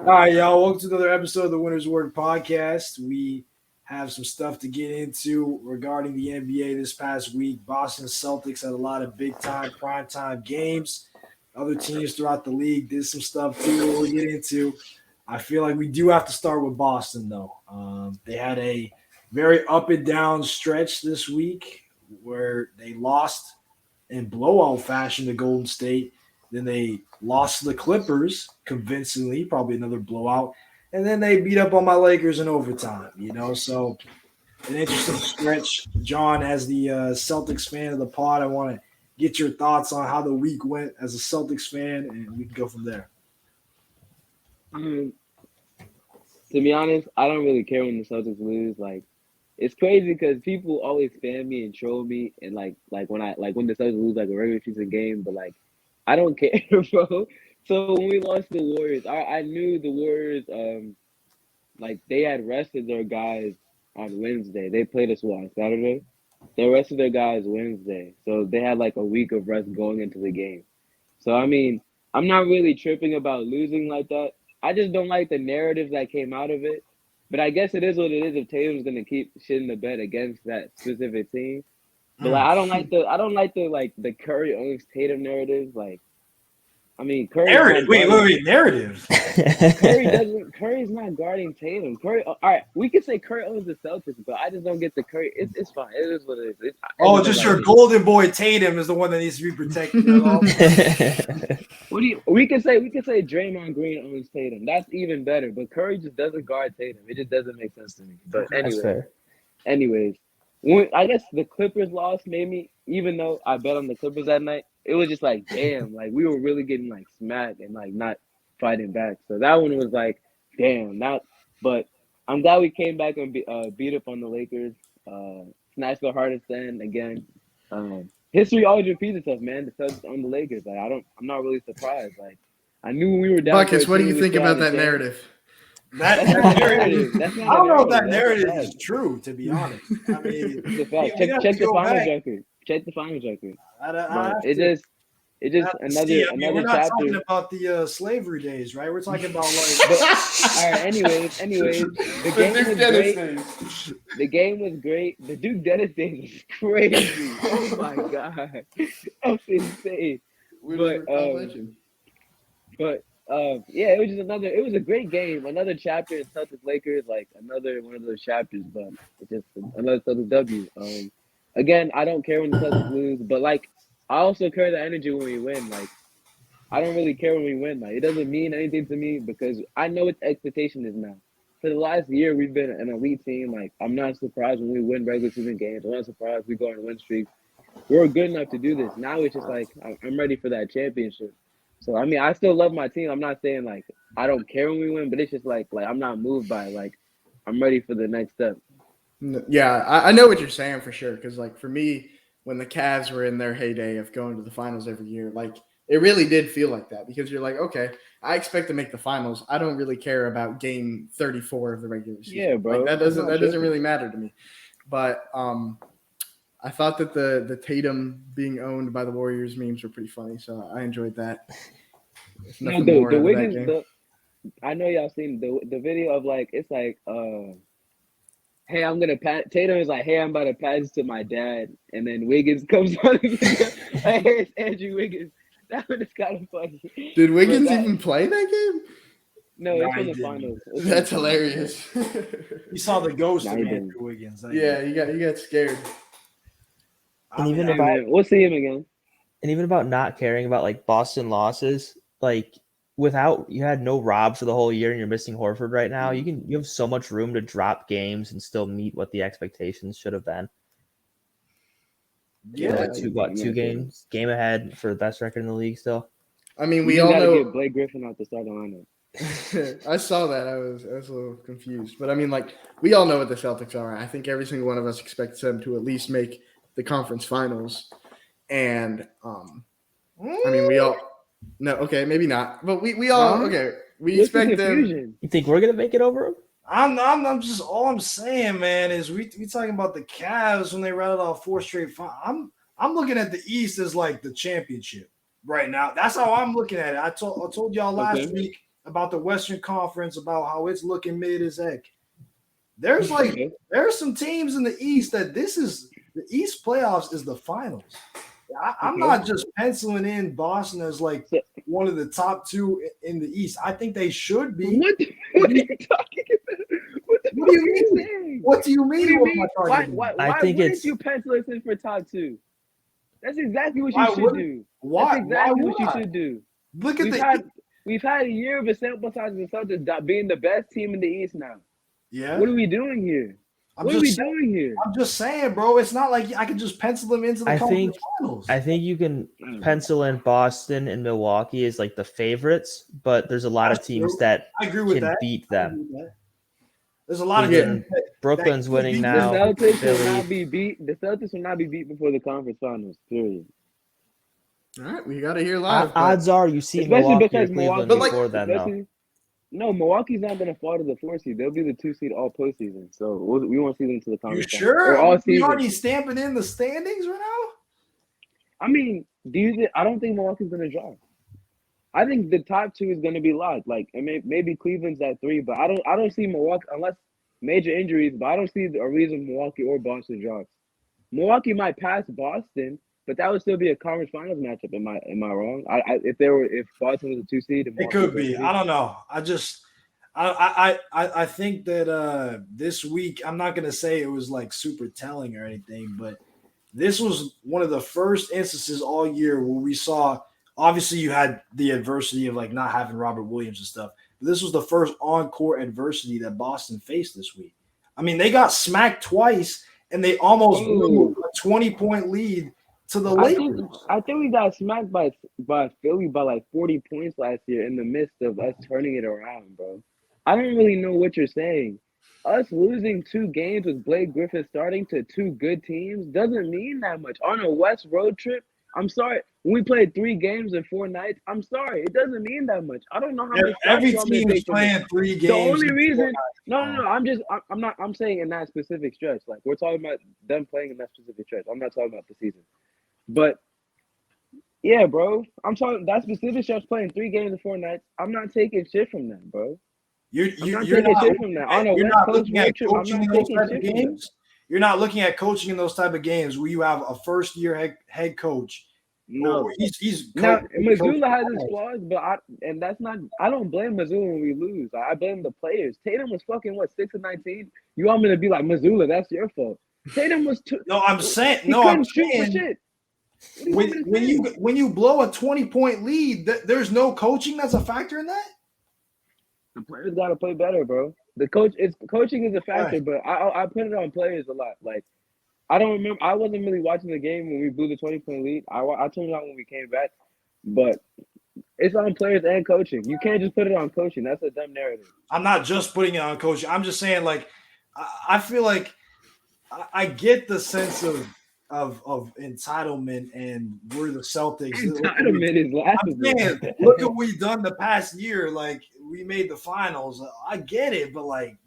All right, y'all. Welcome to another episode of the Winners Work Podcast. We have some stuff to get into regarding the NBA this past week. Boston Celtics had a lot of big-time, prime-time games. Other teams throughout the league did some stuff too. We'll get into. I feel like we do have to start with Boston, though. They had a very up and down stretch this week where they lost in blowout fashion to Golden State. Then they lost to the Clippers convincingly, probably another blowout. And then they beat up on my Lakers in overtime, So an interesting stretch. John, as the Celtics fan of the pod, I want to get your thoughts on how the week went as a Celtics fan, and we can go from there. To be honest, I don't really care when the Celtics lose. Like, it's crazy because people always fan me and troll me, and like when the Celtics lose like a regular season game, but like I don't care, bro. So when we lost the Warriors, I knew the Warriors, like they had rested their guys on Wednesday. They played us on Saturday. They rested their guys Wednesday, so they had like a week of rest going into the game. So I mean, I'm not really tripping about losing like that. I just don't like the narratives that came out of it. But I guess it is what it is if Tatum's gonna keep shitting the bed against that specific team. But like, I don't like the Curry owns Tatum narratives. Like, I mean, Narrative. Wait. Narrative. Curry's not guarding Tatum. Curry. All right, we could say Curry owns the Celtics, but I just don't get the Curry. It's fine. It is what it is. Just your golden boy Tatum is the one that needs to be protected. We could say Draymond Green owns Tatum. That's even better. But Curry just doesn't guard Tatum. It just doesn't make sense to me. But anyways, I guess the Clippers lost made me, even though I bet on the Clippers that night, it was just like, damn, like we were really getting like smacked and like not fighting back. So that one was like, damn, but I'm glad we came back and beat up on the Lakers. Snatched the hardest end again. History always repeats itself, man. The Celtics on the Lakers. Like I'm not really surprised. Like I knew when we were down. Buckets, what do you think about that narrative? That narrative. I don't know if that narrative is true, to be honest. I mean, check the finals record. Check the finals record. It just another we're not chapter. Talking about the slavery days, right? We're talking about like. All right. Anyways, the game was great. The game was great. The Duke Dennis days was crazy. Oh my god, that's insane. Yeah, it was just it was a great game. Another chapter in Celtics Lakers, like another one of those chapters, but it's just another Celtics W. Again, I don't care when the Celtics lose, but like I also carry the energy when we win. Like I don't really care when we win. Like it doesn't mean anything to me because I know what the expectation is now. For the last year, we've been an elite team. Like I'm not surprised when we win regular season games. I'm not surprised we go on a win streak. We're good enough to do this. Now it's just like I'm ready for that championship. So, I mean, I still love my team. I'm not saying, like, I don't care when we win, but it's just, like I'm not moved by it. Like, I'm ready for the next step. Yeah, I know what you're saying for sure because, like, for me, when the Cavs were in their heyday of going to the finals every year, like, it really did feel like that because you're like, okay, I expect to make the finals. I don't really care about game 34 of the regular season. Yeah, bro. Like, that doesn't really matter to me. But I thought that the Tatum being owned by the Warriors memes were pretty funny, so I enjoyed that. No, the Wiggins, I know y'all seen the video of like it's like hey, I'm gonna pass. Tatum is like, hey, I'm about to pass this to my dad, and then Wiggins comes on. Hey, it's Andrew Wiggins. That one is kind of funny. Did Wiggins even play that game? No, it's in the finals. That's hilarious. You saw the ghost of Andrew Wiggins. Yeah, you got scared. And we'll see him again. And even about not caring about like Boston losses, like you had no Rob for the whole year and you're missing Horford right now, you have so much room to drop games and still meet what the expectations should have been. Yeah, two games, game ahead for the best record in the league still. I mean, we all know get Blake Griffin out the starting lineup. I saw that. I was a little confused, but I mean, like we all know what the Celtics are. I think every single one of us expects them to at least make the conference finals, and I mean, we all no, okay, maybe not, but we all okay. We expect them. You think we're gonna make it over them? I'm just all I'm saying, man, is we talking about the Cavs when they rattled off 4 straight. I'm looking at the East as like the championship right now. That's how I'm looking at it. I told y'all last week about the Western Conference, about how it's looking mid as heck. There's some teams in the East that the East playoffs is the finals. I'm not just penciling in Boston as like one of the top two in the East. I think they should be. What are you talking about? What do you mean? What do you mean? Why wouldn't you pencil us in for top two? That's exactly what you should do. Why? That's exactly what you should do. Look at we've had a year of a sample size of the Celtics being the best team in the East now. Yeah. What are we doing here? I'm just saying, bro. It's not like I could just pencil them into the conference finals. I think you can pencil in Boston and Milwaukee as like the favorites, but there's a lot of teams that can beat them. There's a lot of teams. Brooklyn's winning now. The Celtics will not be beat. The Celtics will not be beat before the conference finals. Period. All right, we got to hear live. Odds are you see Milwaukee or Cleveland before then, though. No, Milwaukee's not going to fall to the 4 seed. They'll be the 2 seed all postseason. So we won't see them to the conference. You sure? Are you already stamping in the standings right now? I mean, I don't think Milwaukee's going to drop. I think the top 2 is going to be locked. Like, maybe Cleveland's at 3, but I don't see Milwaukee unless major injuries. But I don't see a reason Milwaukee or Boston drops. Milwaukee might pass Boston, but that would still be a conference finals matchup. Am I wrong? If Boston was a 2 seed, it could be. I don't know. I think that this week, I'm not gonna say it was like super telling or anything, but this was one of the first instances all year where we saw. Obviously, you had the adversity of like not having Robert Williams and stuff. But this was the first on-court adversity that Boston faced this week. I mean, they got smacked twice, and they almost blew a 20-point lead to the Lakers. I think we got smacked by Philly by like 40 points last year in the midst of us turning it around, bro. I don't really know what you're saying. Us losing 2 games with Blake Griffin starting to 2 good teams doesn't mean that much. On a West road trip, I'm sorry. When we played 3 games in 4 nights, I'm sorry. It doesn't mean that much. I don't know how many. Every team is playing 3 games. The only reason, I'm saying in that specific stretch. Like we're talking about them playing in that specific stretch. I'm not talking about the season. But yeah, bro, I'm talking that specific stretch playing 3 games in 4 nights. I'm not taking shit from that, bro. You're not looking at coaching in those type of games. You're not looking at coaching in those type of games where you have a first-year head coach. No, Mazzulla has his flaws, but I don't blame Mazzulla when we lose. I blame the players. Tatum was fucking 6 of 19. You want me to be like Mazzulla? That's your fault. Tatum was I'm saying when you blow a 20-point lead, there's no coaching that's a factor in that. The players got to play better, bro. Coaching is a factor, but I put it on players a lot. Like I don't remember. I wasn't really watching the game when we blew the 20-point lead. I turned it on when we came back, but it's on players and coaching. You can't just put it on coaching. That's a dumb narrative. I'm not just putting it on coaching. I'm just saying, like, I feel like I get the sense of entitlement, and we're the Celtics. Entitlement is laughable. Look at what we've done the past year. Like we made the finals. I get it, but like,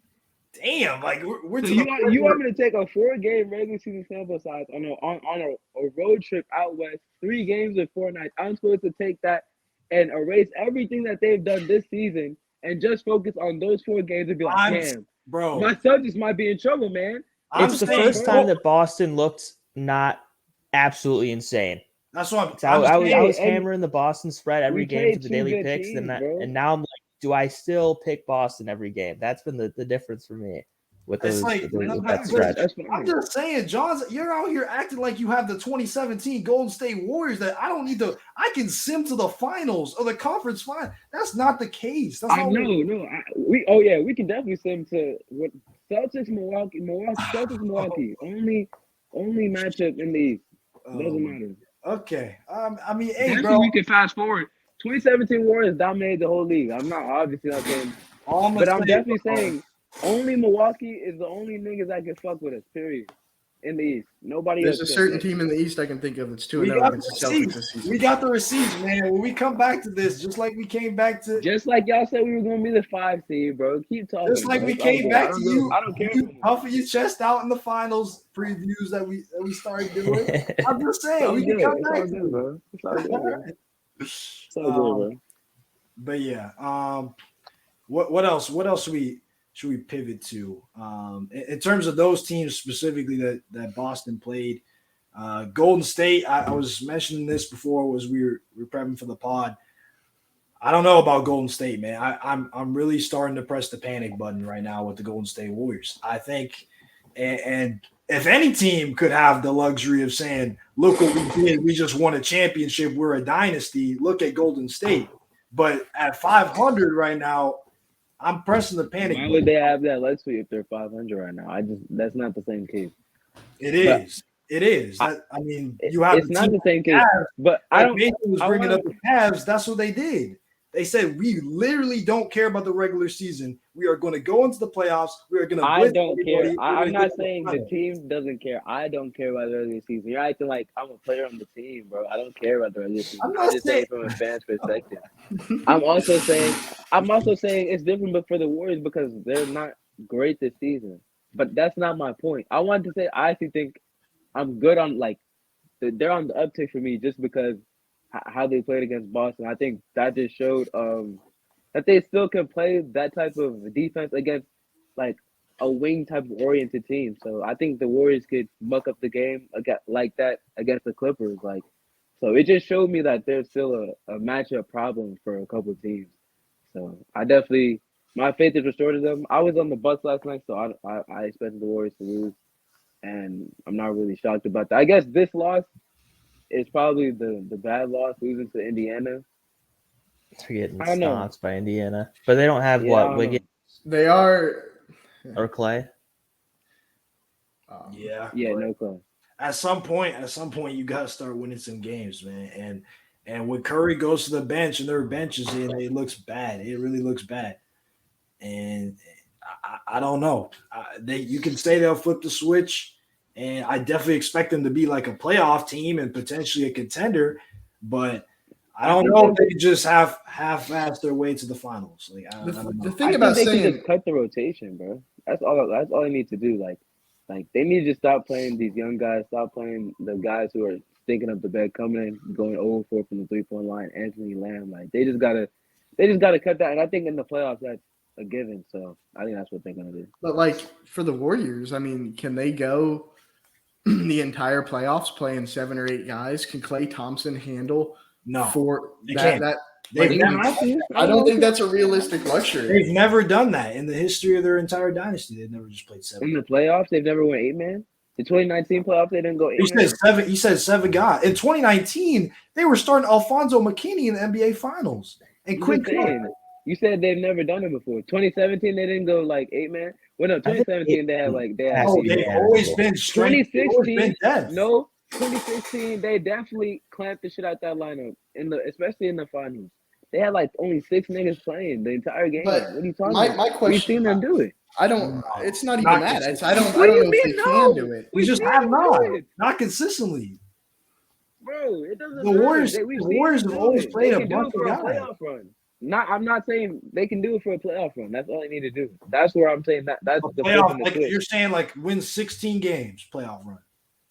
damn, like we're. So you want me to take a 4-game regular season sample size on a road trip out west, 3 games in 4 nights? I'm supposed to take that and erase everything that they've done this season and just focus on those 4 games and be like, damn, bro, my Celtics might be in trouble, man. It's the first time that Boston looked not absolutely insane. That's what I was hammering the Boston spread every game for the daily picks, and now I'm like, do I still pick Boston every game? That's been the difference for me with that stretch. I'm just saying, John, you're out here acting like you have the 2017 Golden State Warriors that I don't need to. I can sim to the finals or the conference final. That's not the case. That's we can definitely sim to what Celtics, Milwaukee, Celtics, Milwaukee. Only matchup in the East. Doesn't matter. Okay. I mean, hey, definitely bro. We can fast forward. 2017 Warriors dominated the whole league. I'm not obviously not saying, but I'm definitely saying only Milwaukee is the only niggas that can fuck with us. Period. In the East, nobody. There's a certain team in the East I can think of that's 2-0 against the Celtics this season. We got the receipts, man. When we come back to this, just like we came back to, just like y'all said we were going to be the 5 seed, bro. Keep talking. Just like we came back to you. I don't care. You puffing your chest out in the finals previews that we started doing. I'm just saying we can come back to it, bro. It's all good, bro. But yeah, What else? What else should we pivot to? In terms of those teams specifically that Boston played, Golden State. I was mentioning this before was we were prepping for the pod. I don't know about Golden State, man. I'm really starting to press the panic button right now with the Golden State Warriors. I think, and if any team could have the luxury of saying, "Look what we did. We just won a championship. We're a dynasty." Look at Golden State. But at 500 right now, I'm pressing the panic Why button. would they have that luxury if they're 500 right now? That's not the same case. It is. It is. I mean, you have It's not the same case. But I don't. Mason was I bringing wanna- up the Cavs. That's what they did. They said we literally don't care about the regular season. We are going to go into the playoffs. We are going to. I don't care. I'm not saying the team doesn't care. I don't care about the regular season. You're acting like I'm a player on the team, bro. I don't care about the regular season. I'm just saying from a fan's perspective. I'm also saying it's different, but for the Warriors because they're not great this season. But that's not my point. I wanted to say I actually think I'm good on they're on the uptick for me just because how they played against Boston. I think that just showed that they still can play that type of defense against like a wing type of oriented team. So I think the Warriors could muck up the game like that against the Clippers. So it just showed me that there's still a matchup problem for a couple of teams. So I definitely my faith is restored to them. I was on the Bucks last night, so I expected the Warriors to lose, and I'm not really shocked about that. I guess this loss is probably the bad loss, losing to Indiana. They're getting I don't know. stomped by Indiana, but they don't have Yeah, I what don't Wiggins They are. or Clay. Yeah. Yeah, but no clue. At some point, you got to start winning some games, man. And when Curry goes to the bench and their bench is in, it looks bad. It really looks bad. And I don't know. You can say they'll flip the switch, and I definitely expect them to be like a playoff team and potentially a contender. But I don't know if they could just half-ass their way to the finals. Like I don't know. The thing about they can saying just cut the rotation, bro. That's all they need to do. Like they need to stop playing these young guys. Stop playing the guys who are stinking up the bed, coming in, going 0-4 from the 3-point line. Anthony Lamb, like they just gotta cut that. And I think in the playoffs that's a given. So I think that's what they're gonna do. But like for the Warriors, I mean, can they go the entire playoffs playing 7 or 8 guys? Can Klay Thompson handle No, for they that? can't. I don't think that's a realistic luxury. They've never done that in the history of their entire dynasty. They've never just played 7. In the playoffs, they've never won 8-man. The 2019 playoffs, they didn't go 8-man. He said 7 guys. In 2019, they were starting Alfonso McKinney in the NBA Finals. And Quinn Cook. You said they've never done it before. 2017, they didn't go like 8-man. Well, no, 2017 they had. They've always been straight. 2016, no, 2016 they definitely clamped the shit out that lineup especially in the finals. They had like only 6 niggas playing the entire game. But what are you talking about? My question, We've seen them do it. I don't. It's not even that. It's I don't know What do you if mean, they no? can do it. We just have not consistently. Bro, it doesn't The matter. Warriors have always played a They can do bunch it for of a guys. playoff run. I'm not saying they can do it for a playoff run. That's all they need to do. That's where I'm saying that's the Playoff, flip in the like switch. you're saying, like win 16 games, playoff run.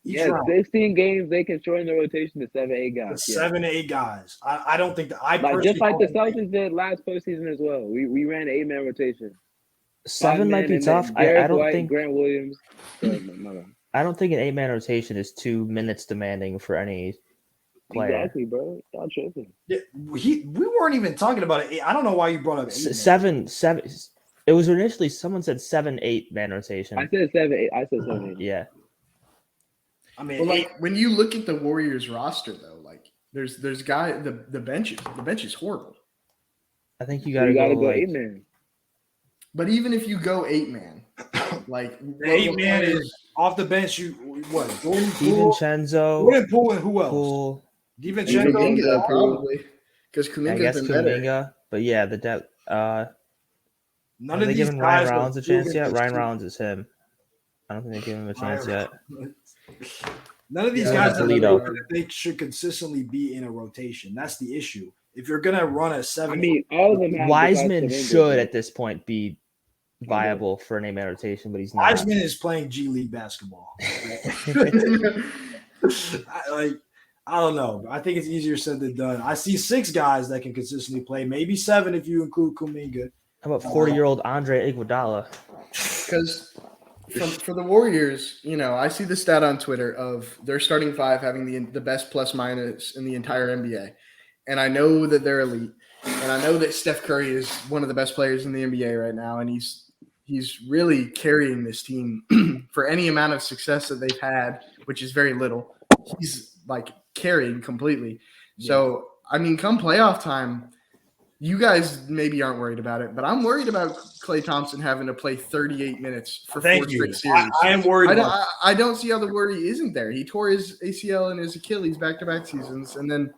Yeah, 16 games, they can shorten the rotation to 7-8 guys. Yeah. 7 to 8 guys. I don't think that just like the Celtics did last postseason as well. We ran an 8-man rotation. 7 might be tough. I don't think Grant Williams. I don't think an 8-man rotation is 2 minutes demanding for any player. Exactly, bro. Y'all tripping. Yeah, we weren't even talking about it. I don't know why you brought up 8. 7. It was initially someone said 7-8 man rotation. I said 7-8. I said 7-8. Yeah. I mean, Well, like when you look at the Warriors roster, though, like there's guy the bench is horrible. I think you So gotta, go like, 8-man. But even if you go 8-man, like the 8-man is off the bench. You what? Jordan Poole, DiVincenzo, Poole, and who else? Poole, DiVincenzo, Kuminga, probably because I Kuminga's guess been better. Kuminga. But yeah, the depth. None Have of they these given guys Ryan Rollins a are chance yet? proven Ryan to- Rollins is him. I don't think they give him a chance yet. None of these Yeah, guys that's are Toledo. proven that they should consistently be in a rotation. That's the issue. If you're gonna run a 7, I mean, all of them have Wiseman besides should Kuminga. at this point be viable for an 8-man rotation, but he's not. Wiseman is playing G League basketball. I don't know. I think it's easier said than done. I see 6 guys that can consistently play, maybe 7 if you include Kuminga, How about 40-year-old Andre Iguodala? Because for the Warriors, I see the stat on Twitter of their starting five having the best plus minus in the entire NBA. And I know that they're elite. And I know that Steph Curry is one of the best players in the NBA right now. And he's really carrying this team for any amount of success that they've had, which is very little. He's like carrying completely. Yeah. So, I mean, come playoff time, you guys maybe aren't worried about it, but I'm worried about Klay Thompson having to play 38 minutes for Thank 4 you. straight series. I am worried. I don't see how the worry isn't there. He tore his ACL and his Achilles back-to-back seasons, and then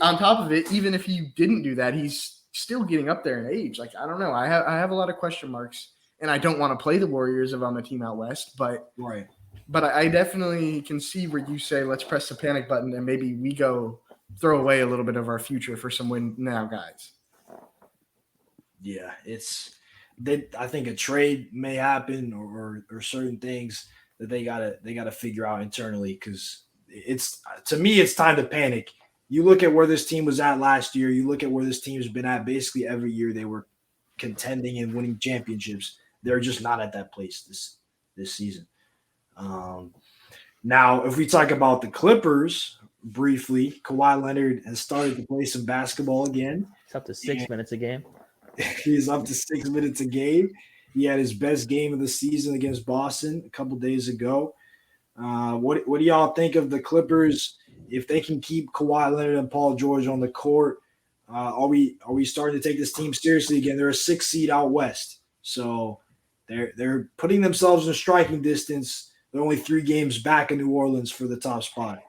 on top of it, even if he didn't do that, he's still getting up there in age. Like, I don't know. I have a lot of question marks, and I don't want to play the Warriors if I'm a team out west, but Right. But I definitely can see where you say, let's press the panic button and maybe we go throw away a little bit of our future for some win now guys. Yeah, I think a trade may happen or certain things that they gotta figure out internally, because to me it's time to panic. You look at where this team was at last year. You look at where this team's been at basically every year they were contending and winning championships. They're just not at that place this season. Now, if we talk about the Clippers briefly, Kawhi Leonard has started to play some basketball again. It's up to 6 minutes a game. He's up to 6 minutes a game. He had his best game of the season against Boston a couple days ago. What do y'all think of the Clippers? If they can keep Kawhi Leonard and Paul George on the court, are we starting to take this team seriously again? They're a 6 seed out west, so they're putting themselves in striking distance. They're only 3 games back in New Orleans for the top spot.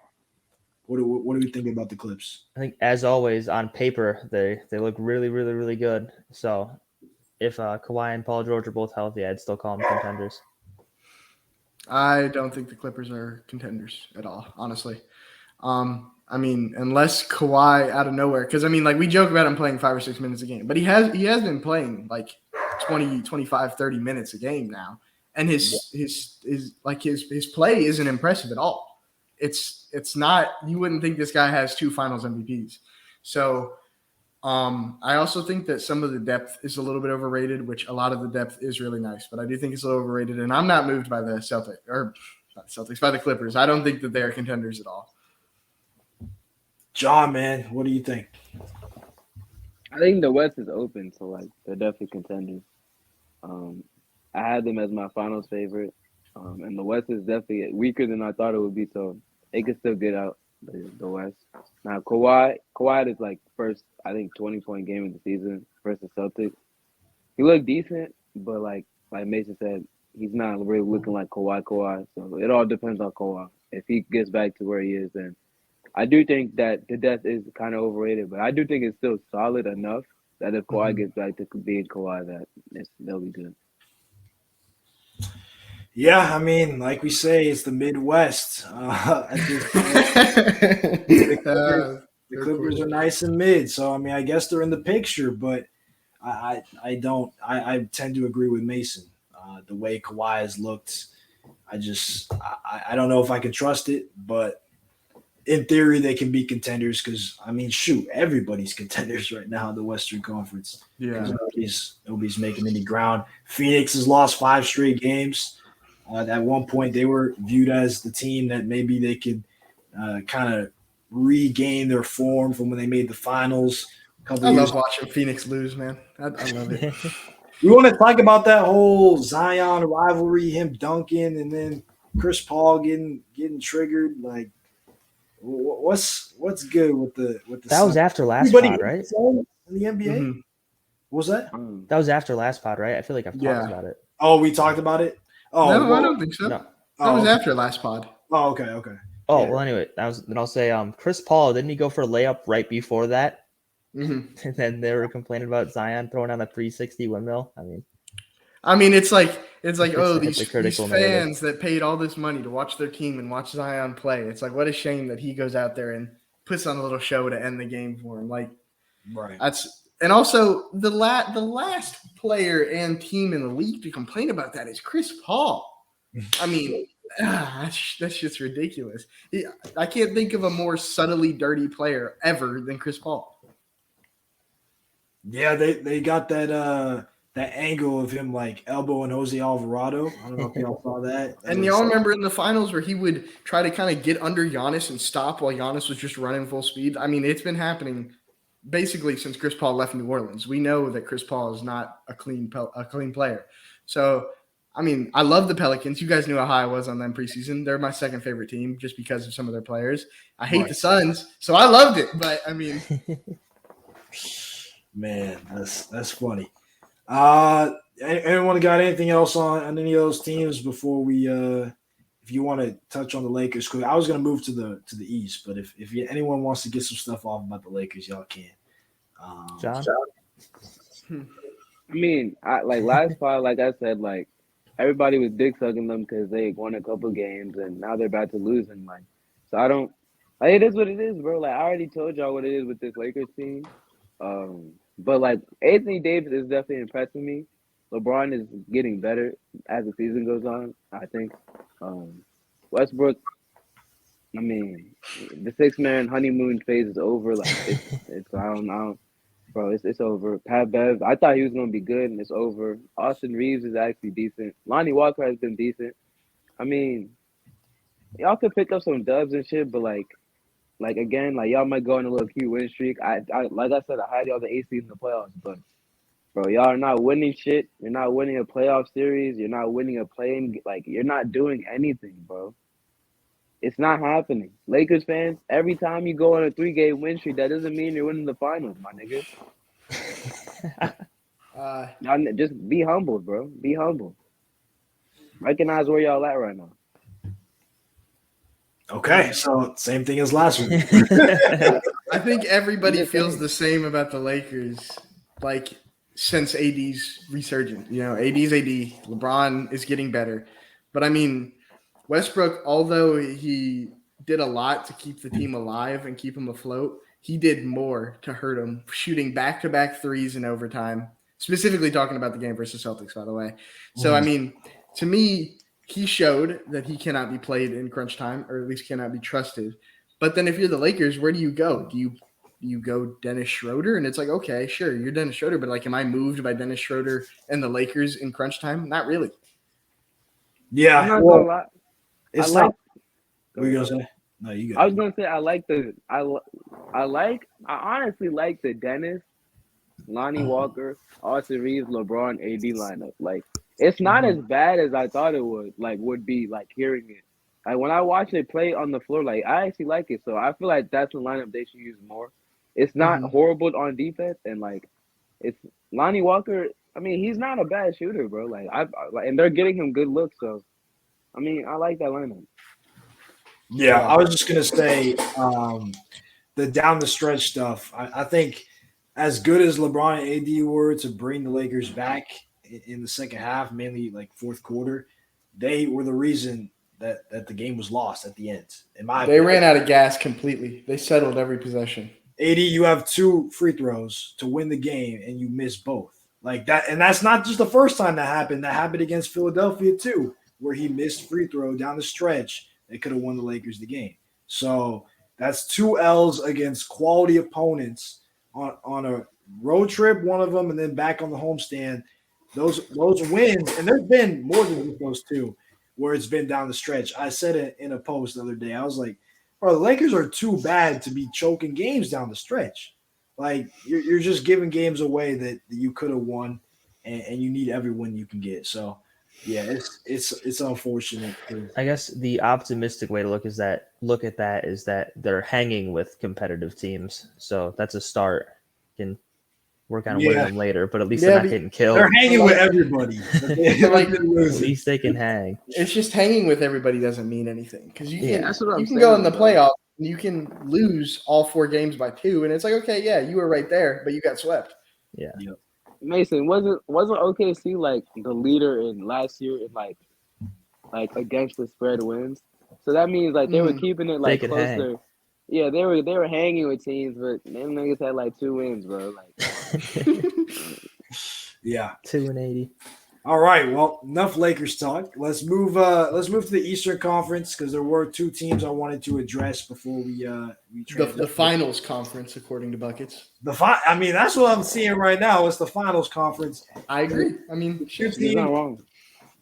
What do we think about the Clips? I think, as always, on paper, they look really, really, really good. So if Kawhi and Paul George are both healthy, I'd still call them contenders. I don't think the Clippers are contenders at all, honestly. I mean, unless Kawhi out of nowhere, because I mean, like, we joke about him playing 5 or 6 minutes a game, but he has been playing like 20, 25, 30 minutes a game now. And his play isn't impressive at all. It's not, you wouldn't think this guy has 2 finals MVPs. So I also think that some of the depth is a little bit overrated, which a lot of the depth is really nice, but I do think it's a little overrated. And I'm not moved by the by the Clippers. I don't think that they are contenders at all. John, man, what do you think? I think the West is open, so like they're definitely contenders. I had them as my finals favorite, and the West is definitely weaker than I thought it would be, so they could still get out the West. Now, Kawhi is like first, I think, 20-point game of the season versus Celtics. He looked decent, but like Mason said, he's not really looking like Kawhi. So it all depends on Kawhi. If he gets back to where he is, then I do think that the depth is kind of overrated, but I do think it's still solid enough that if Kawhi gets back to being Kawhi, they'll be good. Yeah, I mean, like we say, it's the Midwest. The Clippers are nice and mid, so I mean, I guess they're in the picture. But I tend to agree with Mason. The way Kawhi has looked, I don't know if I can trust it. But in theory, they can be contenders because I mean, shoot, everybody's contenders right now in the Western Conference. Yeah, nobody's making any ground. Phoenix has lost 5 straight games. At one point, they were viewed as the team that maybe they could kind of regain their form from when they made the finals a couple I years love watching Phoenix lose, man. I love it. We want to talk about that whole Zion rivalry, him dunking, and then Chris Paul getting triggered. Like, what's good with the That was after last Everybody pod, right? in the NBA? Mm-hmm. What was that? That was after last pod, right? I feel like I've talked about it. Oh, we talked about it? Oh, No, well, I don't think so. No. That was after last pod. Oh, okay. Oh, Yeah. well, anyway, then I'll say Chris Paul, didn't he go for a layup right before that? Mm-hmm. And then they were complaining about Zion throwing on a 360 windmill. I mean, it's like It's these hypocritical fans that paid all this money to watch their team and watch Zion play. It's like, what a shame that he goes out there and puts on a little show to end the game for him. Like, Right. And also the last player and team in the league to complain about that is Chris Paul. I mean, that's just ridiculous. I can't think of a more subtly dirty player ever than Chris Paul. Yeah, they got that angle of him like elbowing Jose Alvarado. I don't know if y'all saw that. And y'all remember in the finals where he would try to kind of get under Giannis and stop while Giannis was just running full speed? I mean, it's been happening basically since Chris Paul left New Orleans. We know that Chris Paul is not a clean player. So, I mean, I love the Pelicans. You guys knew how high I was on them preseason. They're my second favorite team just because of some of their players. I hate the Suns, so I loved it. But, I mean. Man, that's funny. Anyone got anything else on any of those teams before we if you want to touch on the Lakers quick? I was going to move to the East, but if anyone wants to get some stuff off about the Lakers, y'all can. John? I mean, last fall, like I said, like everybody was dick sucking them because they won a couple games and now they're about to lose. And so I don't. Like, it is what it is, bro. Like I already told y'all what it is with this Lakers team. But like Anthony Davis is definitely impressing me. LeBron is getting better as the season goes on, I think. Westbrook, I mean, the 6-man honeymoon phase is over. Like it's I don't, bro, it's over. Pat Bev, I thought he was gonna be good, and it's over. Austin Reeves is actually decent. Lonnie Walker has been decent. I mean, y'all could pick up some dubs and shit, but like again, like y'all might go on a little cute win streak. I like I said, I had y'all the AC in the playoffs, but bro, y'all are not winning shit. You're not winning a playoff series. You're not winning a play-in. Like you're not doing anything, bro. It's not happening. Lakers fans, every time you go on a 3-game win streak, that doesn't mean you're winning the finals, my nigga. Y'all just be humble, bro. Be humble. Recognize where y'all at right now. Okay, so same thing as last week. I think everybody feels the same about the Lakers, like since AD's resurgence. You know, AD's AD. LeBron is getting better. But I mean, Westbrook, although he did a lot to keep the team alive and keep them afloat, he did more to hurt them, shooting back-to-back threes in overtime, specifically talking about the game versus Celtics, by the way. So, I mean, to me, he showed that he cannot be played in crunch time, or at least cannot be trusted. But then if you're the Lakers, where do you go? Do you go Dennis Schroeder? And it's like, okay, sure, you're Dennis Schroeder, but like, am I moved by Dennis Schroeder and the Lakers in crunch time? Not really. Yeah, I'm not gonna lie. it's not. What are you gonna say? No, you got. I was gonna say I honestly like the Dennis, Lonnie Walker, Austin Reeves, LeBron, AD lineup. Like it's not as bad as I thought it would be. Like hearing it, like when I watch it play on the floor, like I actually like it. So I feel like that's the lineup they should use more. It's not horrible on defense, and like it's Lonnie Walker. I mean, he's not a bad shooter, bro. Like and they're getting him good looks. So I mean, I like that lineup. Yeah, I was just gonna say the down the stretch stuff. I think as good as LeBron and AD were to bring the Lakers back in the second half, mainly like fourth quarter, they were the reason that the game was lost at the end. They ran out of gas completely. They settled every possession. AD, you have 2 free throws to win the game, and you miss both. Like that, and that's not just the first time that happened. That happened against Philadelphia too, where he missed free throw down the stretch. They could have won the Lakers the game. So that's 2 L's against quality opponents on a road trip, one of them, and then back on the homestand. Those wins, and there's been more than those 2 where it's been down the stretch. I said it in a post the other day. I was like, bro, the Lakers are too bad to be choking games down the stretch. Like you're just giving games away that you could have won, and you need every win you can get. So yeah, it's unfortunate. I guess the optimistic way to look at that is that they're hanging with competitive teams, so that's a start. Can work on winning them later, but at least they're not getting killed. They're hanging with everybody. At least they can hang. It's just hanging with everybody doesn't mean anything because you can go in the playoffs and you can lose all 4 games by 2, and it's like, okay, yeah, you were right there, but you got swept. Yeah. Yep. Mason, wasn't OKC like the leader in last year in like against the spread wins? So that means like they were keeping it like closer. Hang. Yeah, they were hanging with teams, but them niggas had like 2 wins, bro. Like yeah, 2-80. All right. Well, enough Lakers talk. Let's move to the Eastern Conference because there were two teams I wanted to address before we The finals conference, according to Buckets. I mean, that's what I'm seeing right now. It's the finals conference. I agree. I mean, You're not wrong.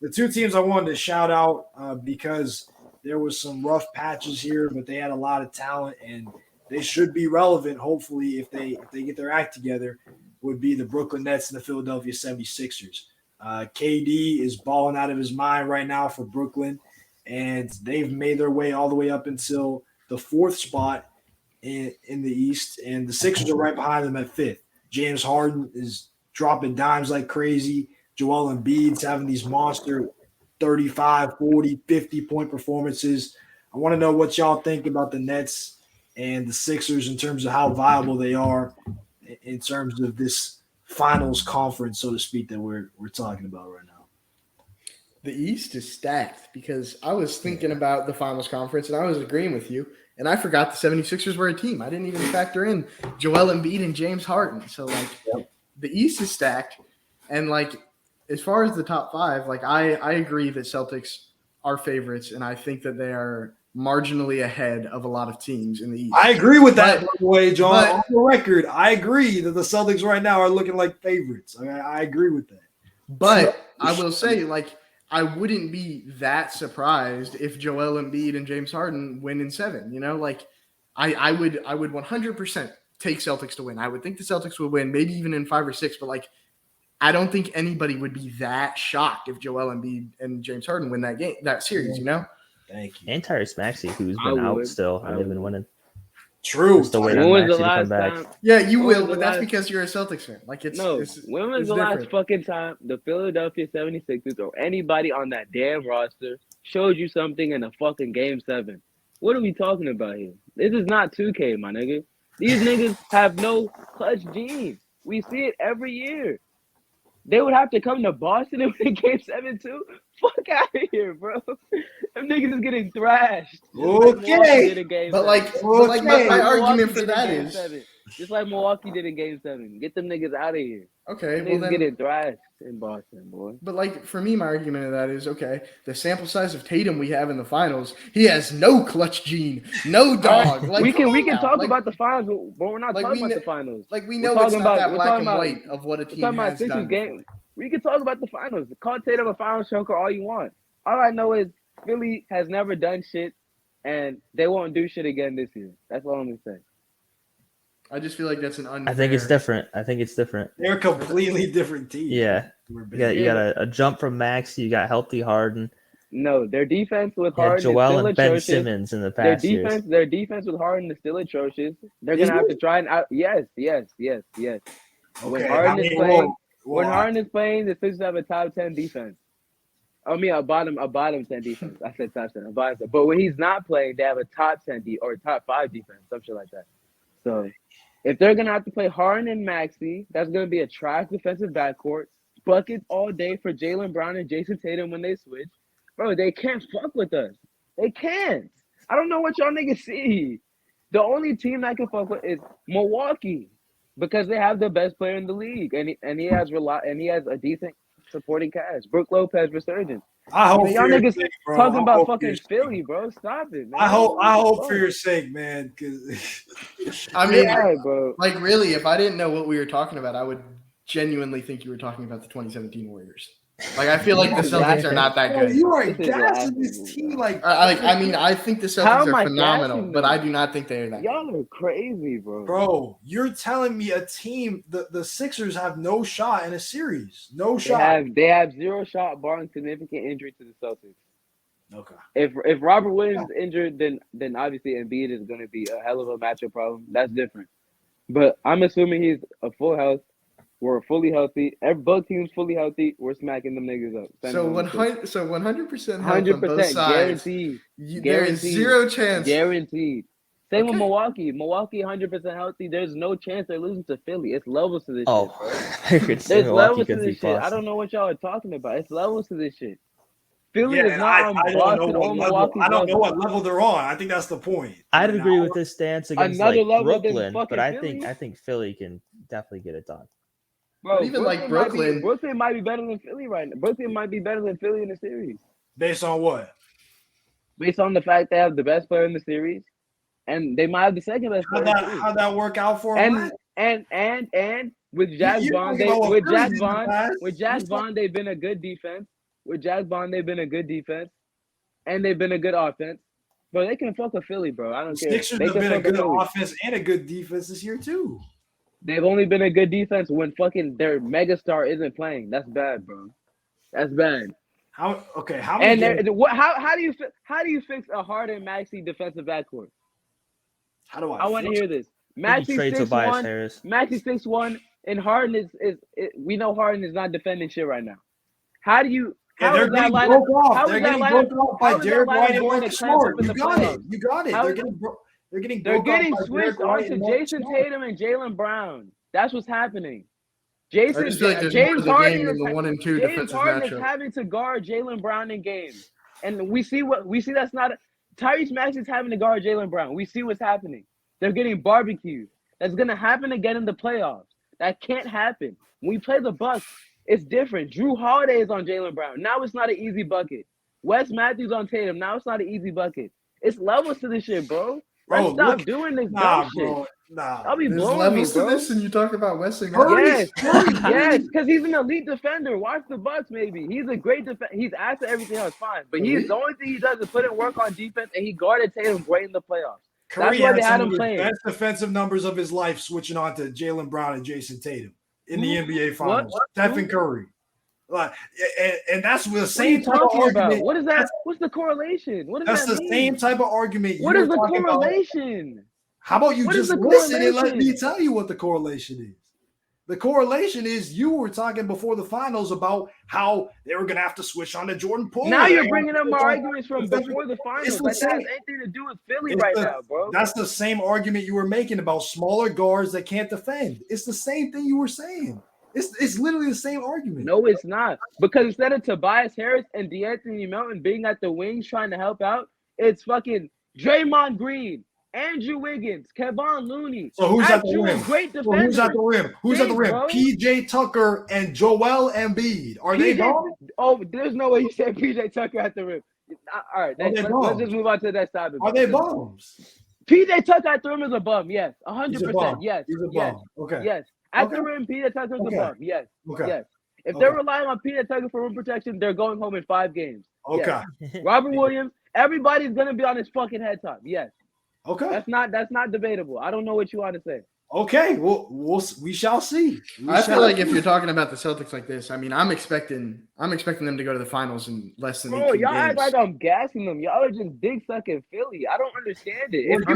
The two teams I wanted to shout out because there was some rough patches here, but they had a lot of talent and they should be relevant. Hopefully, if they get their act together, would be the Brooklyn Nets and the Philadelphia 76ers. KD is balling out of his mind right now for Brooklyn, and they've made their way all the way up until the 4th spot in the East, and the Sixers are right behind them at 5th. James Harden is dropping dimes like crazy. Joel Embiid's having these monster 35, 40, 50-point performances. I want to know what y'all think about the Nets and the Sixers in terms of how viable they are in terms of this finals conference, so to speak, that we're talking about right now. The East is stacked because I was thinking about the finals conference and I was agreeing with you. And I forgot the 76ers were a team. I didn't even factor in Joel Embiid and James Harden. So, the East is stacked. And, as far as the top 5, I agree that Celtics are favorites. And I think that they are marginally ahead of a lot of teams in the East. I agree with that, by the way, John. On the record, I agree that the Celtics right now are looking like favorites. I agree with that. But I will say, I wouldn't be that surprised if Joel Embiid and James Harden win in 7. I would 100% take Celtics to win. I would think the Celtics would win, maybe even in 5 or 6. But I don't think anybody would be that shocked if Joel Embiid and James Harden win that series. Thank you. And Tyrese Maxey, who's been out still, and they've been winning. True. Still waiting When on was the Maxey to come last back. time? Yeah, you will, but the that's last- because you're a Celtics fan. When was the last fucking time the Philadelphia 76ers or anybody on that damn roster showed you something in a fucking game 7? What are we talking about here? This is not 2K, my nigga. These niggas have no clutch genes. We see it every year. They would have to come to Boston and win game 7 too? Fuck out of here, bro. Them niggas is getting thrashed. Okay. But my argument for that is just like Milwaukee did in game 7. Get them niggas out of here. okay. Them niggas getting thrashed in Boston, boy. But for me, my argument of that is the sample size of Tatum we have in the finals, he has no clutch gene, no dog. We can talk about the finals, but we're not talking about the finals. We know it's not that black and white of what a team has done. Game. We can talk about the finals. Call Tatum a finals choker all you want. All I know is Philly has never done shit, and they won't do shit again this year. That's all I'm gonna say. I just feel like that's an unfair. I think it's different. They're a completely different team. Yeah. You got a jump from Max. You got healthy Harden. No, their defense with Yeah, Harden Joel is still and Ben atrocious. Simmons in the past years. Their defense with Harden is still atrocious. They're gonna have to try and out. Yes. When Harden is playing, Harden is playing, the Sixers have a top 10 defense. I mean, a bottom 10 defense. I said top 10, a bottom 10. But when he's not playing, they have a top 10 or top 5 defense, some shit like that. So if they're gonna have to play Harden and Maxey, that's gonna be a trash defensive backcourt. Buckets all day for Jaylen Brown and Jason Tatum when they switch. Bro, they can't fuck with us. They can't. I don't know what y'all niggas see. The only team that can fuck with is Milwaukee because they have the best player in the league, and he has a decent supporting cast. Brook Lopez resurgence. I hope y'all niggas sake, talking about fucking Philly, bro. Stop it, man. I hope for your sake, man. Because I mean, bro. Really, if I didn't know what we were talking about, I would genuinely think you were talking about the 2017 Warriors. I feel like the Celtics are not that good. You are gassing this team I think the Celtics are phenomenal, but I do not think they are that. Y'all are crazy, bro. Bro, you're telling me a team the Sixers have no shot in a series. No shot. They have 0 shot barring significant injury to the Celtics. Okay. If Robert Williams is injured, then obviously Embiid is going to be a hell of a matchup problem. That's different. But I'm assuming he's a full health. We're fully healthy. Both teams fully healthy. We're smacking them niggas up. So 100% health on both sides. Guaranteed. There is 0 chance. Guaranteed. Same with Milwaukee. Milwaukee 100% healthy. There's no chance they're losing to Philly. It's levels to this shit. There's levels to this shit. I don't know what y'all are talking about. It's levels to this shit. Philly is not on Boston or Milwaukee. I don't know what level they're on. I think that's the point. I'd agree with this stance against Another level than Brooklyn, but fucking I Philly? think Philly can definitely get it done. Bro, But even like Brooklyn, Brooklyn might be better than Philly right now. Brooklyn might be better than Philly in the series. Based on what? Based on the fact they have the best player in the series, and they might have the second best player. How'd that work out for him? And with Jack Vaughn, they've been a good defense. With Jack Vaughn, they've been a good defense, and they've been a good offense. Bro, they can fuck with Philly, bro. I don't care. Sixers have been a good offense and a good defense this year too. They've only been a good defense when fucking their megastar isn't playing. That's bad, bro. That's bad. How and how do you fix a Harden Maxey defensive backcourt? How do I? I want to hear this. Maxey 6'1", Maxey 6'1", and Harden is we know Harden is not defending shit right now. How do you? How they're is that getting lineup? broke off. How They're is that getting lineup? broke off by Derek White and Marcus Smart. You got it. They're getting switched onto Jason Tatum and Jaylen Brown. That's what's happening. James Harden is having to guard Jaylen Brown in games, and we see that's not Tyrese Maxey's having to guard Jaylen Brown. We see what's happening. They're getting barbecued. That's gonna happen again in the playoffs. That can't happen. When we play the Bucks, it's different. Drew Holiday is on Jaylen Brown. Now it's not an easy bucket. Wes Matthews on Tatum. Now it's not an easy bucket. It's levels to this shit, bro. Let's stop doing this dumb shit. I'll be blowing me, bro. To this, and you talk about Wes and yes, because he's an elite defender. Watch the Bucks, maybe. He's a great defender. He's after everything else, fine. But the only thing he does is put in work on defense, and he guarded Tatum great in the playoffs. Curry That's why they had him playing. Best defensive numbers of his life, switching on to Jaylen Brown and Jason Tatum in the NBA Finals. Stephen Curry. Like, and that's the same type of argument. What is that? What's the correlation? What does that mean? That's the same type of argument. What is the correlation? How about you just listen and let me tell you what the correlation is? The correlation is you were talking before the finals about how they were going to have to switch on to Jordan Poole. Now you're bringing up my arguments from before the finals. That has anything to do with Philly now, bro. That's the same argument you were making about smaller guards that can't defend. It's the same thing you were saying. It's literally the same argument. No, it's not. Because instead of Tobias Harris and DeAnthony Melton being at the wings trying to help out, it's fucking Draymond Green, Andrew Wiggins, Kevon Looney. So who's at the rim? Great defenders. So who's at the rim? Who's at the rim? PJ Tucker and Joel Embiid. Are they bums? Oh, there's no way you said PJ Tucker at the rim. All right, let's just move on to that topic. Are they bums? PJ Tucker at the rim is a bum. Yes, 100%. Yes. He's a bum. Okay. Yes. At the rim, PJ Tucker's a bum. Yes. Okay. Yes. If they're relying on PJ Tucker for rim protection, they're going home in 5 games. Okay. Yes. Robert Williams, everybody's gonna be on his fucking head top. Yes. Okay. That's not debatable. I don't know what you want to say. Okay. We shall see. I feel like if you're talking about the Celtics like this, I mean, I'm expecting them to go to the finals in less than 18 y'all games. act like I'm gassing them. Y'all are just dick sucking Philly. I don't understand it. If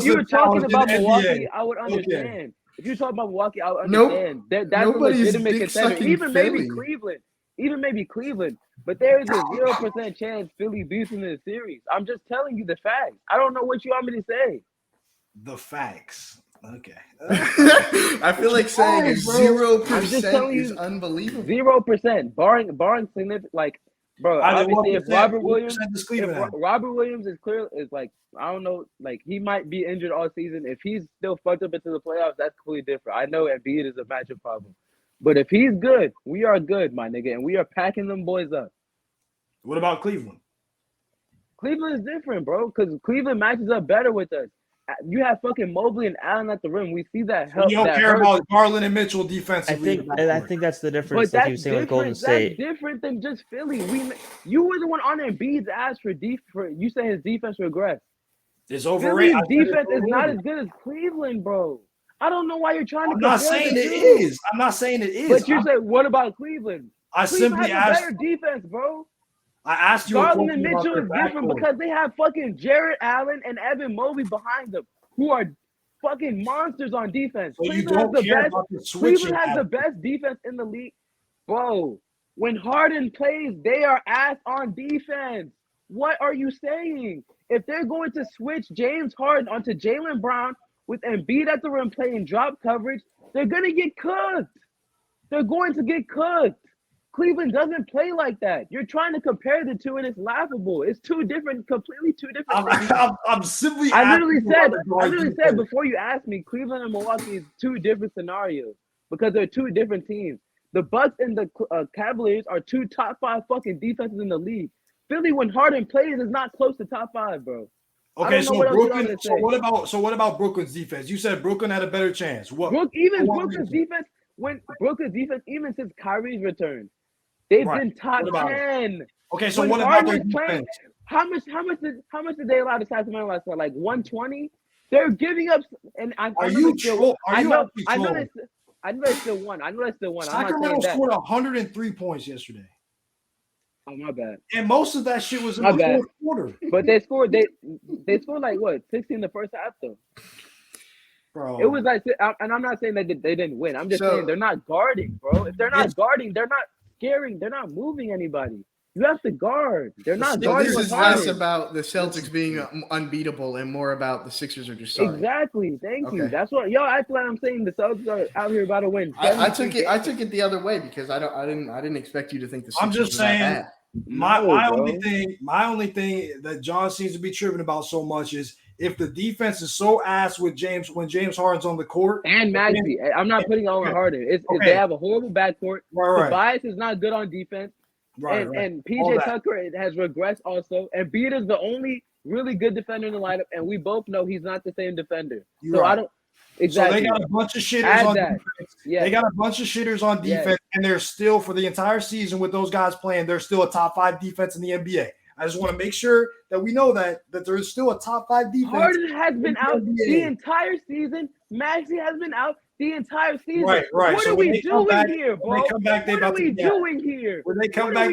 you were talking about Milwaukee, I would understand. Okay. If you're talking about Milwaukee, I would understand. That's a legitimate contender. Even maybe Cleveland. But there is a 0% chance Philly beats them in the series. I'm just telling you the facts. I don't know what you want me to say. The facts. Okay. I feel like saying 0% is unbelievable. 0%. Barring significant, like, bro, obviously if Robert Williams is clear, is like, I don't know, like he might be injured all season. If he's still fucked up into the playoffs, that's completely different. I know Embiid is a matchup problem. But if he's good, we are good, my nigga, and we are packing them boys up. What about Cleveland? Cleveland is different, bro, because Cleveland matches up better with us. You have fucking Mobley and Allen at the rim. We see that help. You don't care about Garland and Mitchell defensively. I think that's the difference. But that's different. With Golden State. That's different than just Philly. You were the one on Embiid's ass for you saying his defense regressed. It's overrated. Philly's defense is not as good as Cleveland, bro. I don't know why you're trying to. I'm not saying it is. I'm not saying it is. But you say, what about Cleveland? Cleveland simply asked. Better defense, bro. I asked you. Garland and Mitchell is different because they have fucking Jarrett Allen and Evan Mobley behind them, who are fucking monsters on defense. So Cleveland has the best defense in the league, bro. When Harden plays, they are ass on defense. What are you saying? If they're going to switch James Harden onto Jaylen Brown with Embiid at the rim playing drop coverage, they're gonna get cooked. They're going to get cooked. Cleveland doesn't play like that. You're trying to compare the two, and it's laughable. It's completely two different things. I'm simply. I literally said before you asked me, Cleveland and Milwaukee is 2 different scenarios. because they're two different teams. The Bucks and the Cavaliers are two top 5 fucking defenses in the league. Philly, when Harden plays, is not close to top 5, bro. Okay, so Brooklyn. So what about Brooklyn's defense? You said Brooklyn had a better chance. Brooklyn's defense, even since Kyrie's return, they've been top 10. Okay, so what about their defense? How much did they allow the Sacramento last night? Like 120? They're giving up, and I know they still won. Sacramento scored 103 points yesterday. Oh, my bad. And most of that shit was in the fourth quarter. But they scored like what, 16 in the first half though. Bro. It was like, and I'm not saying that they didn't win. I'm just saying they're not guarding, bro. If they're not guarding, they're not scaring. They're not moving anybody. You have to guard. They're not guarding. This is less about the Celtics being unbeatable and more about the Sixers are just sorry. Exactly. Thank you. That's what I feel like I'm saying. The Celtics are out here about to win. I took it the other way because I didn't expect you to think the Sixers. I'm just saying. My only thing that John seems to be tripping about so much is if the defense is so ass with James when James Harden's on the court and Maxey. I'm not putting all on Harden. If they have a horrible backcourt, Tobias is not good on defense. And PJ Tucker has regressed also. And Embiid is the only really good defender in the lineup, and we both know he's not the same defender. I don't exactly. So they got a bunch of shitters on defense. Yeah. They got a bunch of shitters on defense, and they're still for the entire season with those guys playing. They're still a top 5 defense in the NBA. I just want to make sure that we know that there is still a top 5 defense. Harden has been out the entire season. Maxey has been out the entire season. Right. What are we doing here, bro? When they come back, what are we doing here? When they come back,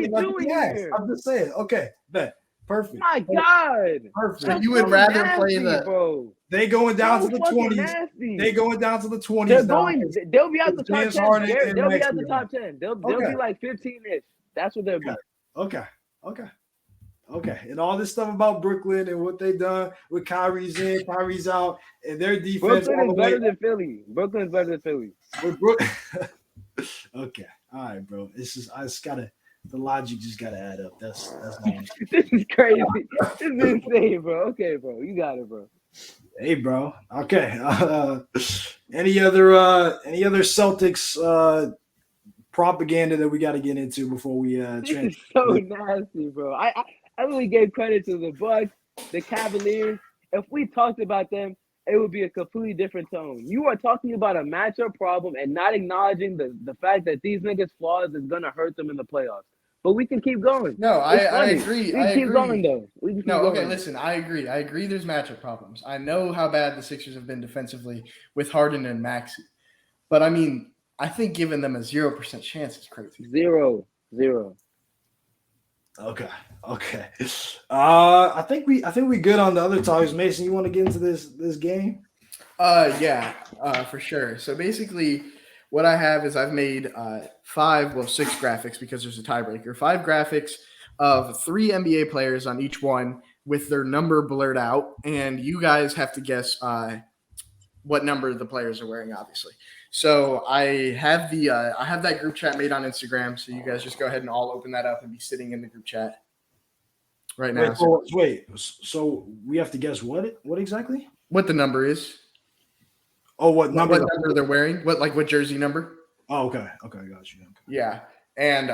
I'm just saying. Okay, bet. Perfect. My God. Perfect. So you would rather play bro. They going down to the 20s. Nasty. They going down to the 20s. They'll be out the top 10. They'll be out the top 10. They'll be like 15-ish. That's what they'll be. Okay. And all this stuff about Brooklyn and what they done with Kyrie's in, Kyrie's out, and their defense. Brooklyn is better than Philly. Brooklyn is better than Philly. Okay. All right, bro. The logic just gotta add up. That's my This is crazy. This is insane, bro. Okay, bro. You got it, bro. Hey, bro. Okay. Any other Celtics propaganda that we got to get into before we This is so nasty, bro. I really gave credit to the Bucks, the Cavaliers. If we talked about them, it would be a completely different tone. You are talking about a matchup problem and not acknowledging the fact that these niggas' flaws is gonna hurt them in the playoffs. But we can keep going. No, I agree. We can keep going though. Listen, I agree. I agree there's matchup problems. I know how bad the Sixers have been defensively with Harden and Maxey. But I mean, I think giving them a 0% chance is crazy. Zero. Okay. I think we good on the other topics. Mason, you want to get into this game? Yeah, for sure. So basically, what I have is I've made 6 graphics because there's a tiebreaker. 5 graphics of 3 NBA players on each one with their number blurred out, and you guys have to guess what number the players are wearing, obviously. So I have that group chat made on Instagram. So you guys just go ahead and all open that up and be sitting in the group chat right now. So we have to guess what exactly? What the number is? Oh, what number they're wearing? What jersey number? Oh, okay, I got you. Okay. Yeah, and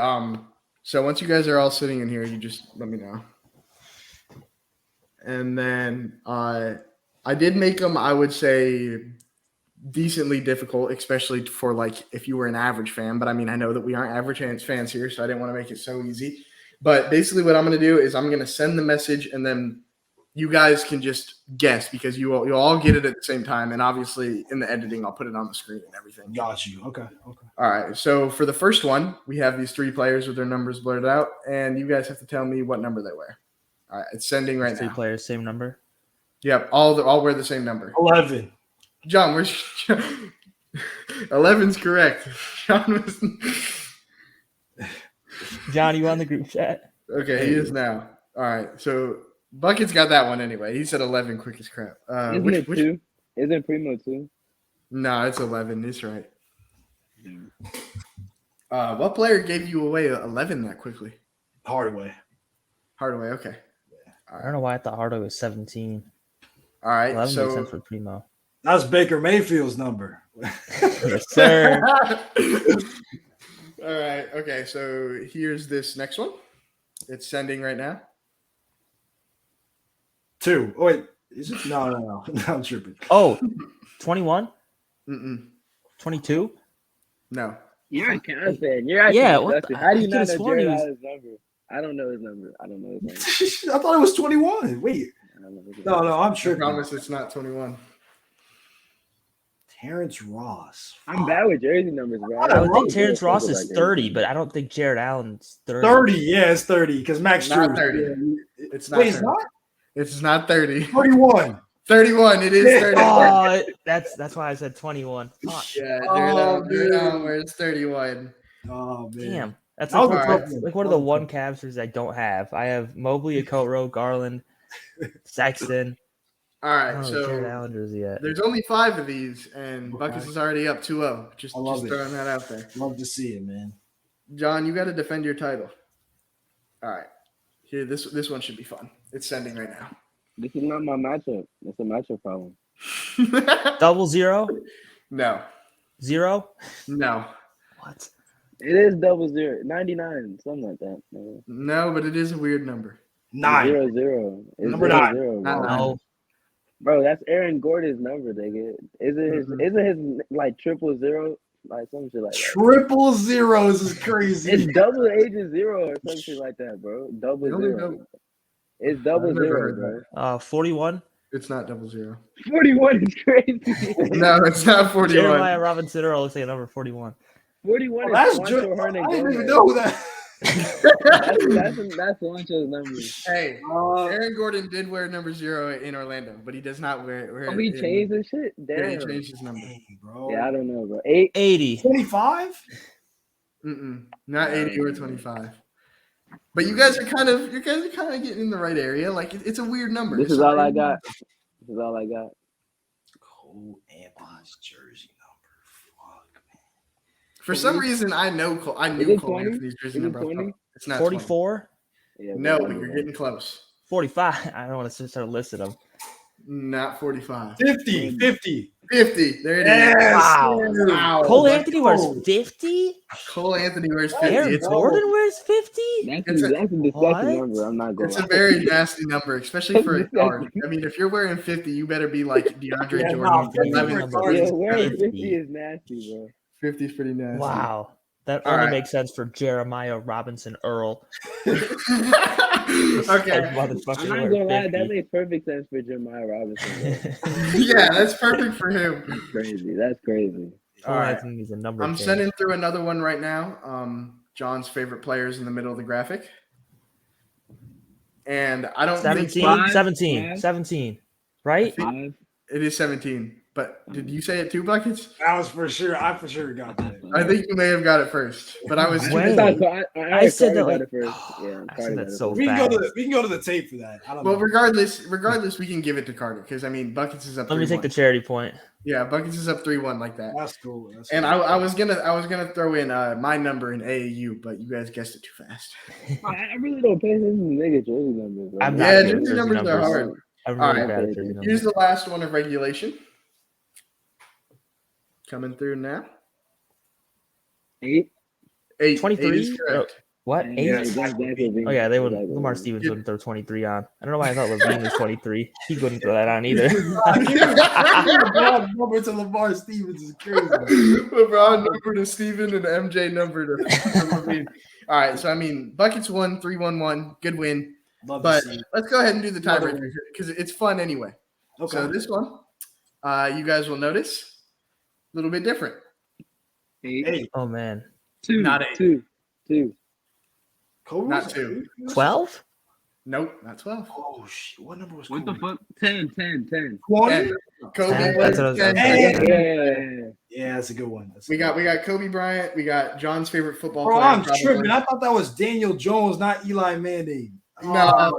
so once you guys are all sitting in here, you just let me know. And then I did make them, I would say, decently difficult, especially for if you were an average fan. But I mean, I know that we aren't average fans here, so I didn't want to make it so easy. But basically what I'm going to do is I'm going to send the message, and then you guys can just guess because you'll all get it at the same time. And obviously in the editing, I'll put it on the screen and everything. Got you. Okay. All right. So for the first one, we have these 3 players with their numbers blurred out, and you guys have to tell me what number they wear. All right. It's sending right now. 3 players, same number? Yep. All wear the same number. 11. John, where's 11's correct. John, you on the group chat? Okay, he is now. All right, so Bucket's got that one anyway. He said 11 quick as crap. Isn't it 2? Isn't Primo 2? No, it's 11. It's right. What player gave you away 11 that quickly? Hardaway. Okay. I don't know why I thought Hardaway was 17. All right, 11 so makes sense for Primo. That's Baker Mayfield's number. Yes, sir. All right. Okay. So here's this next one. It's sending right now. 2. Oh, wait. Is it? No. I'm tripping. Oh, 21? Mm-mm. 22? No. You're a Cavs fan. You're actually Yeah, what disgusting. the- How do I you not could've know sworn Jared he was- Allen's number? I don't know his number. I I thought it was 21. Wait. don't know his No, number. I'm I tripping. promise it's not 21. Terrence Ross. I'm bad with jersey numbers, bro. I would think Ross Terrence Ross Like is jersey 30, numbers. but I don't think Jared Allen's 30. 30. Yeah, it's 30 because Max Not Drew. 30. Yeah, It's not wait, it's 30. not? It's not 30. 31. 31. It is 31. Oh, that's why I said 21. Fuck. Yeah, Oh, Jared Allen dude. wears 31. Oh, man. Damn. That's That like, was a Alright. tough one. like one of the one Cavs jerseys I don't have. I have Mobley, Okoro, Garland, Sexton. All I right, don't know Jared so Allen jersey yet. there's only 5 of these, and Okay. Buckets is already up 2-0. Just I love it. throwing that out there. Love to see it, man. John, you got to defend your title. All right, here this one should be fun. It's sending right now. This is not my matchup. It's a matchup problem. Double zero? No, 0? no, What? It is 00, 99, something like that. Man. no, but it is a weird number. 9. 0-0. It's Number 0-0, 9. bro. Not nine. No. Bro, that's Aaron Gordon's number, nigga. Isn't his like 000, like some shit like that? Triple zeros is crazy. It's double agent 0 or some shit like that, bro. Double The only 0. double- It's double I've never 0, heard bro. 41? It's not 00. 41 is crazy. No, it's not 41. Jeremiah Robinson Earl looks like a number 41. 41 Well, is that's Juancho just, I Hernan didn't even Gomez. know that. That's Juancho's number. Hey, Uh, Aaron Gordon did wear number 0 in Orlando, but he does not wear it. Oh, he in- changed his shit? Yeah, he Damn. changed his number. dang, bro. Yeah, I don't know, bro. 8. 80. 25? Not 80 or 25. But you guys are kind of getting in the right area. Like it's a weird number. This is all I got. This is all I got. Cole Anthony's jersey number. Fuck, man. For some reason, I knew Is Cole it 20? Anthony's jersey Is it number. 20? It's not 20. 44? Yeah, No, bro. but you're getting close. 45. I don't want to start listing them. Not 45. 50. 50. 50. There it is. Yes. Wow. Wow. Cole Let's Anthony go. wears 50? Cole Anthony wears 50. Aaron It's, Gordon wears 50? That's It's a a- disgusting What? number. I'm not going it's to a very nasty number, especially for a guard. I mean, if you're wearing 50, you better be like DeAndre Yeah, Jordan. no, 50 11 for cards. Yeah, It's wearing 50. 50 is nasty, bro. 50 is pretty nasty. Wow. That All only right. makes sense for Jeremiah Robinson Earl. Okay. I'm not gonna lie, that makes perfect sense for Jeremiah Robinson. Bro. Yeah, that's perfect for him. That's crazy. That's crazy. All right. He's a number I'm king. sending through another one right now. John's favorite players in the middle of the graphic. And I don't think 17, right? Five. it is 17. But did you say it 2 buckets? That was for sure. I for sure got that. I think you may have got it first. But I was Wait. I said that, got like- it first. Yeah, I Cardi said got that it so first. We can fast. go to the tape for that. I don't Well, know. regardless, we can give it to Carter because I mean buckets is up. Let me 3-1. take the charity point. Yeah, buckets is up 3-1 like that. That's cool. That's And cool. I was gonna throw in my number in AAU, but you guys guessed it too fast. I really don't pay attention to nigga jersey numbers. Bro. I'm not Yeah, good at jersey numbers are hard. I'm All really right. bad at jersey numbers. Here's the last one of regulation. Coming through now. 8. 8. 23? 8 is correct. What? 8? Yeah, exactly. Oh yeah, they would. Exactly. Lamar Stevens wouldn't throw 23 on. I don't know why I thought Levine was 23. He wouldn't throw that on either. LeBron number to Lamar Stevens is crazy. LeBron number to Steven and MJ number to Levine. All right, so I mean, buckets won 3-1-1, good win. Love But to see it. let's go ahead and do the tiebreaker because it's fun anyway. Okay. So this one, you guys will notice a little bit different. 8. Hey, Oh man, 2. Not 8. 2. Kobe Not was 2. 12? Nope, not 12. Oh shit! What number was What Kobe? the fuck? 10. 10. 20? Kobe That's was what I was 10. Hey! Yeah. Yeah, that's a good one. We got Kobe Bryant. We got John's favorite football Bro, player. I'm probably. tripping. I thought that was Daniel Jones, not Eli Manning. No, I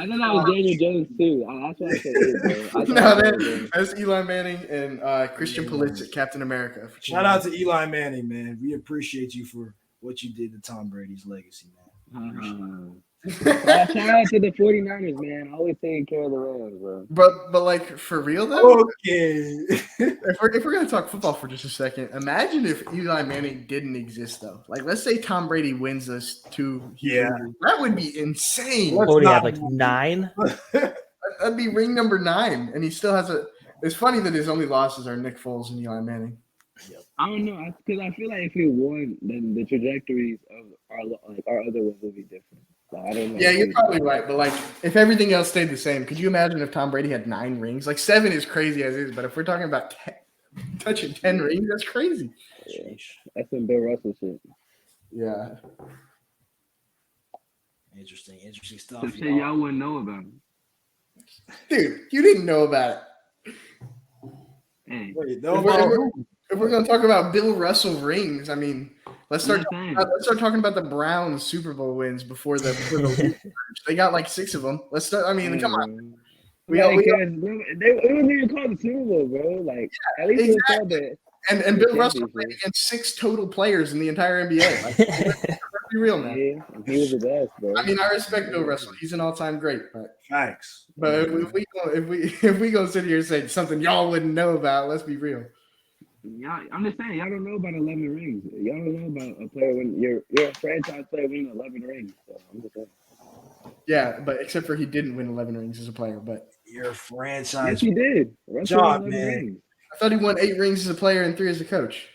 thought that was Daniel Jones too. That's why I said 8, bro. I thought no, that was Daniel. that's Eli Manning and Christian Pulisic, Captain America. Shout out to Eli Manning, man. We appreciate you for what you did to Tom Brady's legacy, man. Shout out to the 49ers, man. Always taking care of the Rams, bro. But like for real though, Okay. if we're gonna talk football for just a second, imagine if Eli Manning didn't exist though. Like let's say Tom Brady wins us 2 Yeah. that would be insane. Let's What do you not- have, like 9? That'd be ring number 9, and he still has a. It's funny that his only losses are Nick Foles and Eli Manning. I don't know, because I feel like if we won, then the trajectories of our other ones would be different. Like, I don't know. Yeah, you're probably right. But like, if everything else stayed the same, could you imagine if Tom Brady had 9 rings? Like 7 is crazy as is, but if we're talking about touching 10 rings, that's crazy. Yeah, that's some Bill Russell shit. Yeah. Interesting stuff. Some shit y'all wouldn't know about. Dude, you didn't know about it. Hey, Wait, If we're gonna talk about Bill Russell rings, I mean, let's start talking about the Browns Super Bowl wins before the they got like 6 of them. Let's start. I mean, come on. It wasn't even called the Super Bowl, bro. Like at least it was called the. And Bill Russell played against 6 total players in the entire NBA. Like, let's be real, man. Yeah, he was the best, bro. I mean, I respect Bill Russell. He's an all-time great. Facts. But if we go sit here and say something y'all wouldn't know about, let's be real. Y'all, I'm just saying, y'all don't know about 11 rings. Y'all don't know about a player when you're a franchise player winning 11 rings. So I'm just saying. Yeah, but except for he didn't win 11 rings as a player. But You're a franchise. Yes, he did. Russell Job, won 11 man. rings. I thought he won 8 rings as a player and 3 as a coach.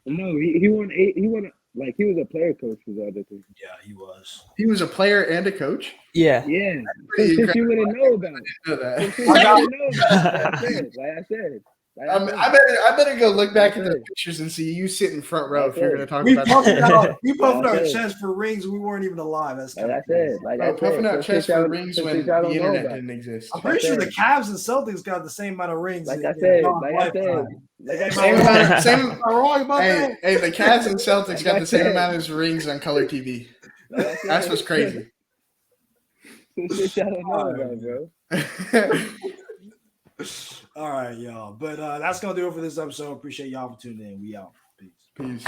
No, he won 8. He won like he was a player coach for the other thing. Yeah, he was. He was a player and a coach. Yeah. Yeah, Pretty since you wouldn't know about it. I know that. Since you wouldn't know about it. Like I said. I better go look back at the pictures and see you sit in front row if you're going to talk We about puffing our Okay. chest for rings. We weren't even alive. That's Like kind I of said, like I puffing said, out chest for rings when the internet didn't exist. I'm pretty sure the Cavs and Celtics got the same amount of rings. Like in I said, John's like I said, lifetime. like I Same said. amount. Same. Am I wrong about that? Hey, the Cavs and Celtics Like got I the same said. amount of rings on color TV. Like I said. That's what's crazy. Some shit y'all don't know about, bro. All right, y'all. But that's going to do it for this episode. Appreciate y'all for tuning in. We out. Peace. Peace.